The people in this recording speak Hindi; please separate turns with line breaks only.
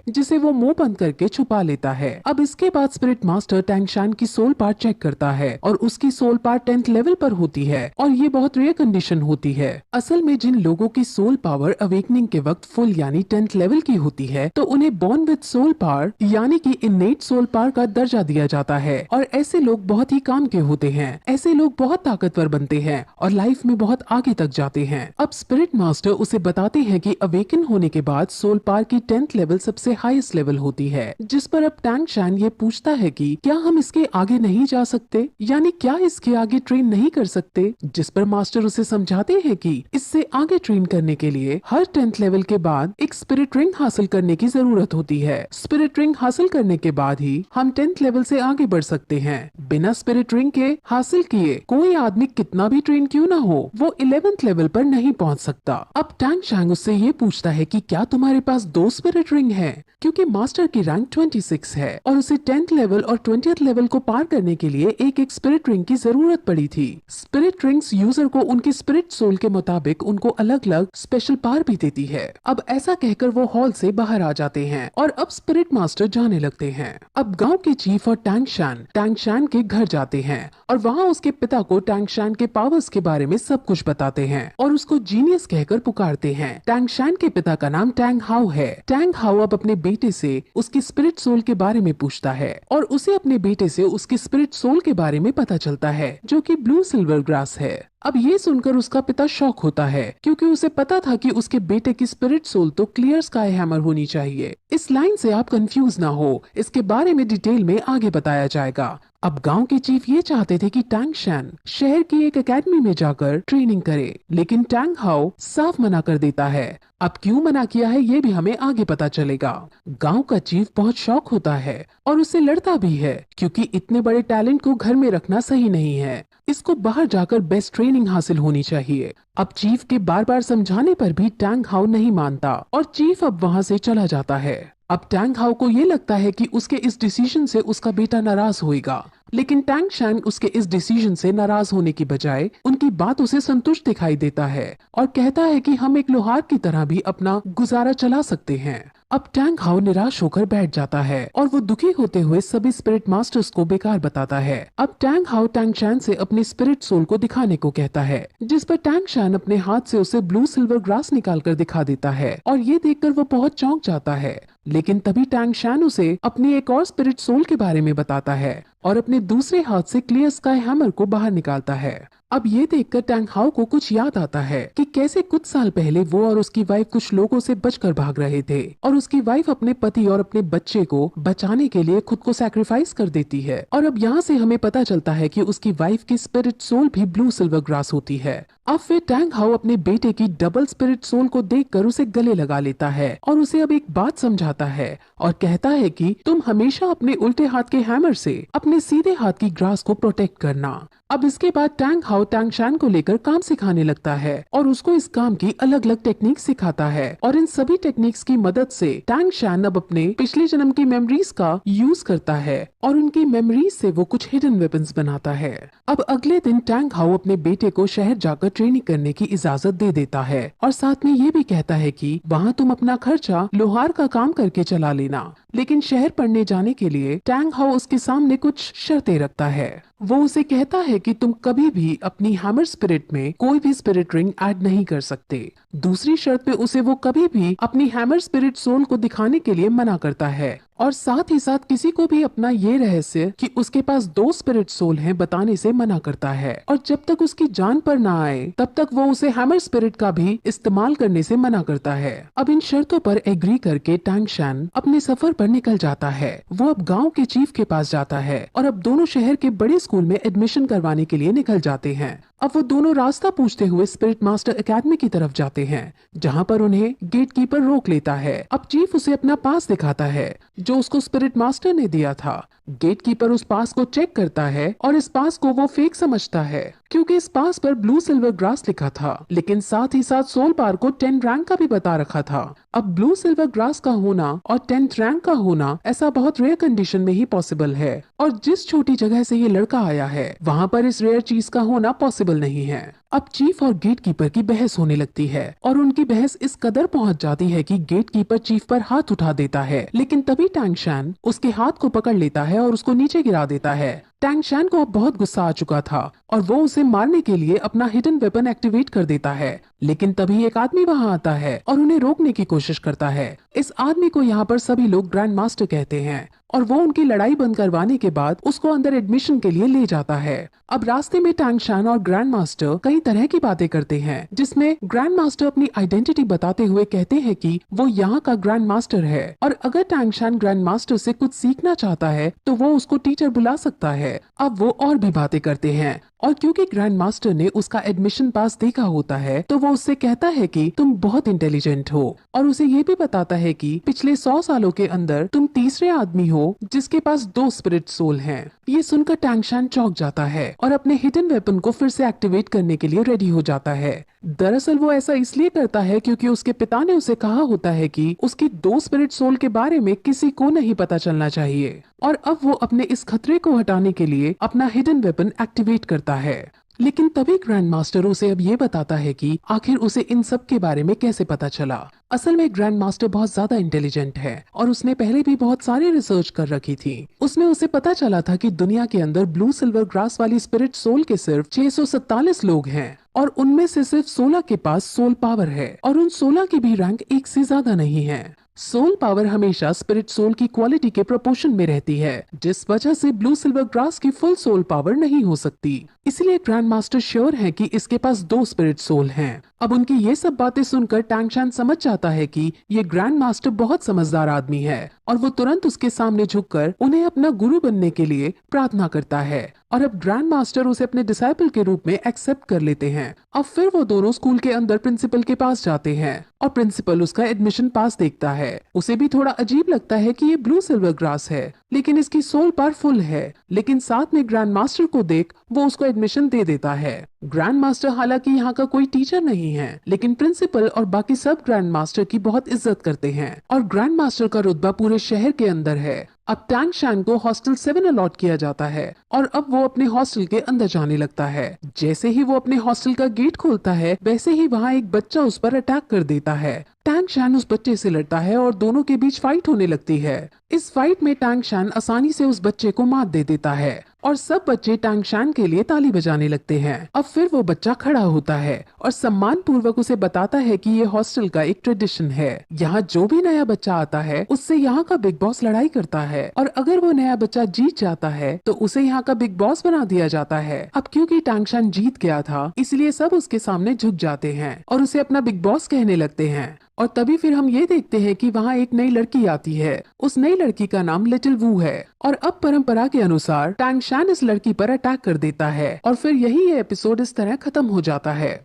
जिसे वो मुंह बंद करके छुपा लेता है। अब इसके बाद स्पिरिट मास्टर टैंगशान की सोल पार्ट चेक करता है और उसकी सोल पार्ट 10th लेवल पर होती है और ये बहुत रेयर कंडीशन होती है। असल में जिन लोगों की सोल पावर अवेकनिंग के वक्त फुल यानी 10th लेवल की होती है तो उन्हें बॉर्न विद सोल पावर यानी कि इनेट सोल पावर का दर्जा दिया जाता है और ऐसे लोग बहुत ही काम के होते हैं। ऐसे लोग बहुत ताकतवर बनते हैं और लाइफ में बहुत आगे तक जाते हैं। अब स्पिरिट मास्टर उसे बताते हैं कि अवेकन होने के बाद सोल पावर की 10th लेवल सबसे हाईएस्ट लेवल होती है, जिस पर अब टैंगशान ये पूछता है कि क्या हम इसके आगे नहीं जा सकते, यानी क्या इसके आगे ट्रेन नहीं कर सकते। जिस पर मास्टर उसे समझाते हैं कि इससे आगे ट्रेन करने के लिए हर 10th लेवल के बाद एक स्पिरिट रिंग हासिल करने की जरूरत होती है। स्पिरिट रिंग हासिल करने के बाद ही हम 10th लेवल से आगे बढ़ सकते हैं। बिना स्पिरिट रिंग के हासिल किए कोई आदमी कितना भी ट्रेन क्यों ना हो वो 11th लेवल पर नहीं पहुंच सकता। अब टैंगशान उससे ये पूछता है कि क्या तुम्हारे पास 2 स्पिरिट रिंग है, क्योंकि मास्टर की रैंक 26 है और उसे 10th लेवल और 20th लेवल को पार करने के लिए एक स्पिरिट रिंग की जरूरत पड़ी थी। स्पिरिट रिंग्स यूजर को उनकी स्पिरिट सोल के मुताबिक उनको अलग अलग स्पेशल पावर भी देती है। अब ऐसा कहकर वो हॉल से बाहर आ जाते हैं और अब स्पिरिट मास्टर जाने लगते हैं। अब गांव के चीफ और टैंगशान के घर जाते हैं और वहाँ उसके पिता को टैंगशान के पावर्स के बारे में सब कुछ बताते हैं और उसको जीनियस कहकर पुकारते हैं। टैंगशान के पिता का नाम टैंग हाउ है। टैंग हाउ अब अपने बेटे से उसकी स्पिरिट सोल के बारे में पूछता है और उसे अपने बेटे से उसकी स्पिरिट सोल के बारे में पता चलता है जो कि ब्लू सिल्वर ग्रास है। अब ये सुनकर उसका पिता शॉक होता है क्योंकि उसे पता था कि उसके बेटे की स्पिरिट सोल तो क्लियर स्काई हैमर होनी चाहिए। इस लाइन से आप कंफ्यूज ना हो, इसके बारे में डिटेल में आगे बताया जाएगा। अब गांव के चीफ ये चाहते थे कि टैंगशान शहर की एक एकेडमी में जाकर ट्रेनिंग करे, लेकिन टैंग हाउ साफ मना कर देता है। अब क्यों मना किया है ये भी हमें आगे पता चलेगा। गांव का चीफ बहुत शॉक होता है और उससे लड़ता भी है क्योंकि इतने बड़े टैलेंट को घर में रखना सही नहीं है, इसको बाहर जाकर बेस्ट ट्रेनिंग हासिल होनी चाहिए। अब चीफ के बार बार समझाने पर भी टैंग हाउ नहीं मानता और चीफ अब वहाँ से चला जाता है। अब टैंग हाउ को ये लगता है कि उसके इस डिसीजन से उसका बेटा नाराज होएगा, लेकिन टैंगशान उसके इस डिसीजन से नाराज होने की बजाय उनकी बातों से संतुष्ट दिखाई देता है और कहता है कि हम एक लोहार की तरह भी अपना गुजारा चला सकते हैं। अब टैंग हाउ निराश होकर बैठ जाता है और वो दुखी होते हुए सभी स्पिरिट मास्टर्स को बेकार बताता है। अब टैंग हाउ टैंगशान से अपनी स्पिरिट सोल को दिखाने को कहता है, जिस पर टैंगशान अपने हाथ से उसे ब्लू सिल्वर ग्रास निकाल कर दिखा देता है और ये देखकर वो बहुत चौंक जाता है। लेकिन तभी टैंगशान उसे अपनी एक और स्पिरिट सोल के बारे में बताता है और अपने दूसरे हाथ से क्लियर स्काई हैमर को बाहर निकालता है। अब ये देखकर टैंग हाउ को कुछ याद आता है कि कैसे कुछ साल पहले वो और उसकी वाइफ कुछ लोगों से बचकर भाग रहे थे और उसकी वाइफ अपने पति और अपने बच्चे को बचाने के लिए खुद को सैक्रिफाइस कर देती है। और अब यहाँ से हमें पता चलता है कि उसकी वाइफ की स्पिरिट सोल भी ब्लू सिल्वर ग्रास होती है। अब फिर टैंग हाउ अपने बेटे की डबल स्पिरिट सोल को देखकर उसे गले लगा लेता है और उसे अब एक बात समझाता है और कहता है कि तुम हमेशा अपने उल्टे हाथ के हैमर से अपने सीधे हाथ की ग्रास को प्रोटेक्ट करना। अब इसके बाद टैंग हाउ टैंगशान को लेकर काम सिखाने लगता है और उसको इस काम की अलग अलग टेक्निक सिखाता है और इन सभी टेक्निक्स की मदद से टैंगशान अब अपने पिछले जन्म की मेमोरीज का यूज करता है और उनकी मेमोरीज से वो कुछ हिडन वेपन्स बनाता है। अब अगले दिन टैंग हाउ अपने बेटे को शहर जाकर ट्रेनिंग करने की इजाजत दे देता है और साथ में ये भी कहता है कि वहाँ तुम अपना खर्चा लोहार का काम करके चला लेना। लेकिन शहर पढ़ने जाने के लिए टैंग हाउ उसके सामने कुछ शर्तें रखता है। वो उसे कहता है कि तुम कभी भी अपनी हैमर स्पिरिट में कोई भी स्पिरिट रिंग ऐड नहीं कर सकते। दूसरी शर्त पे उसे वो कभी भी अपनी हैमर स्पिरिट सोल को दिखाने के लिए मना करता है और साथ ही साथ किसी को भी अपना ये रहस्य कि उसके पास 2 स्पिरिट सोल हैं बताने से मना करता है और जब तक उसकी जान पर ना आए तब तक वो उसे हैमर स्पिरिट का भी इस्तेमाल करने से मना करता है। अब इन शर्तों पर एग्री करके टैंगशान अपने सफर पर निकल जाता है। वो अब गाँव के चीफ के पास जाता है और अब दोनों शहर के बड़े स्कूल में एडमिशन करवाने के लिए निकल जाते हैं। अब वो दोनों रास्ता पूछते हुए स्पिरिट मास्टर एकेडमी की तरफ जाते हैं, जहाँ पर उन्हें गेट कीपर रोक लेता है। अब चीफ उसे अपना पास दिखाता है जो उसको स्पिरिट मास्टर ने दिया था। गेट कीपर उस पास को चेक करता है और इस पास को वो फेक समझता है क्योंकि इस पास पर ब्लू सिल्वर ग्रास लिखा था, लेकिन साथ ही साथ सोल पार को 10 रैंक का भी बता रखा था। अब ब्लू सिल्वर ग्रास का होना और 10th रैंक का होना ऐसा बहुत रेयर कंडीशन में ही पॉसिबल है और जिस छोटी जगह से ये लड़का आया है वहाँ पर इस रेयर चीज का होना पॉसिबल नहीं है। अब चीफ और गेट कीपर की बहस होने लगती है और उनकी बहस इस कदर पहुंच जाती है कि गेट कीपर चीफ पर हाथ उठा देता है, लेकिन तभी टैंग शैन उसके हाथ को पकड़ लेता है और उसको नीचे गिरा देता है। टैंग शैन को अब बहुत गुस्सा आ चुका था और वो उसे मारने के लिए अपना हिडन वेपन एक्टिवेट कर देता है, लेकिन तभी एक आदमी वहां आता है और उन्हें रोकने की कोशिश करता है। इस आदमी को यहाँ पर सभी लोग ग्रैंड मास्टर कहते हैं और वो उनकी लड़ाई बंद करवाने के बाद उसको अंदर एडमिशन के लिए ले जाता है। अब रास्ते में टैंग शैन और ग्रैंड मास्टर कई तरह की बातें करते हैं, जिसमें ग्रैंड मास्टर अपनी आइडेंटिटी बताते हुए कहते हैं कि वो यहाँ का ग्रैंड मास्टर है और अगर टैंग शैन ग्रैंड मास्टर से कुछ सीखना चाहता है तो वो उसको टीचर बुला सकता है। अब वो और भी बातें करते हैं और क्योंकि ग्रैंड मास्टर ने उसका एडमिशन पास देखा होता है तो वो उससे कहता है कि तुम बहुत इंटेलिजेंट हो और उसे ये भी बताता है कि पिछले 100 सालों के अंदर तुम तीसरे आदमी हो जिसके पास 2 स्पिरिट सोल हैं। ये सुनकर टैंग शैन चौंक जाता है और अपने हिडन वेपन को फिर से एक्टिवेट करने के लिए रेडी हो जाता है। दरअसल वो ऐसा इसलिए करता है क्योंकि उसके पिता ने उसे कहा होता है कि उसकी 2 स्पिरिट सोल के बारे में किसी को नहीं पता चलना चाहिए और अब वो अपने इस खतरे को हटाने के लिए अपना हिडन वेपन एक्टिवेट करता है। लेकिन तभी ग्रैंड मास्टर उसे अब ये बताता है कि आखिर उसे इन सब के बारे में कैसे पता चला। असल में ग्रैंड मास्टर बहुत ज्यादा इंटेलिजेंट है और उसने पहले भी बहुत सारी रिसर्च कर रखी थी। उसमें उसे पता चला था कि दुनिया के अंदर ब्लू सिल्वर ग्रास वाली स्पिरिट सोल के सिर्फ 647 लोग हैं और उनमें से सिर्फ 16 के पास सोल पावर है और उन 16 की भी रैंक 1 से ज्यादा नहीं है। सोल पावर हमेशा स्पिरिट सोल की क्वालिटी के प्रोपोर्शन में रहती है, जिस वजह से ब्लू सिल्वर ग्रास की फुल सोल पावर नहीं हो सकती। इसलिए ग्रैंड मास्टर श्योर है कि इसके पास 2 स्पिरिट सोल हैं। अब उनकी ये सब बातें सुनकर टैंग शैन समझ जाता है कि ये ग्रैंड मास्टर बहुत समझदार आदमी है और वो तुरंत उसके सामने झुककर उन्हें अपना गुरु बनने के लिए प्रार्थना करता है और अब ग्रैंड मास्टर उसे अपने डिसाइपल के रूप में एक्सेप्ट कर लेते हैं। अब फिर वो दोनों स्कूल के अंदर प्रिंसिपल के पास जाते हैं और प्रिंसिपल उसका एडमिशन पास देखता है। उसे भी थोड़ा अजीब लगता है कि ये ब्लू सिल्वर ग्रास है लेकिन इसकी सोल पावर फुल है, लेकिन साथ में ग्रैंड मास्टर को देख वो उसको एडमिशन दे देता है। ग्रैंड मास्टर हालांकि यहाँ का कोई टीचर नहीं है, लेकिन प्रिंसिपल और बाकी सब ग्रैंड मास्टर की बहुत इज्जत करते हैं और ग्रैंड मास्टर का रुतबा पूरे शहर के अंदर है। अब टैंग शैन को हॉस्टल 7 अलॉट किया जाता है और अब वो अपने हॉस्टल के अंदर जाने लगता है। जैसे ही वो अपने हॉस्टल का गेट खोलता है वैसे ही वहाँ एक बच्चा उस पर अटैक कर देता है। टैंग शैन उस बच्चे से लड़ता है और दोनों के बीच फाइट होने लगती है। इस फाइट में टैंग शैन आसानी से उस बच्चे को मात दे देता है और सब बच्चे टैंग शैन के लिए ताली बजाने लगते हैं। अब फिर वो बच्चा खड़ा होता है और सम्मान पूर्वक उसे बताता है कि ये हॉस्टल का एक ट्रेडिशन है। यहाँ जो भी नया बच्चा आता है उससे यहाँ का बिग बॉस लड़ाई करता है और अगर वो नया बच्चा जीत जाता है तो उसे यहाँ का बिग बॉस बना दिया जाता है। अब क्योंकि टैंग शैन जीत गया था इसलिए सब उसके सामने झुक जाते हैं और उसे अपना बिग बॉस कहने लगते हैं। और तभी फिर हम ये देखते हैं कि वहाँ एक नई लड़की आती है। उस नई लड़की का नाम लिटिल वू है और अब परंपरा के अनुसार टैंग शैन इस लड़की पर अटैक कर देता है और फिर यही ये एपिसोड इस तरह खत्म हो जाता है।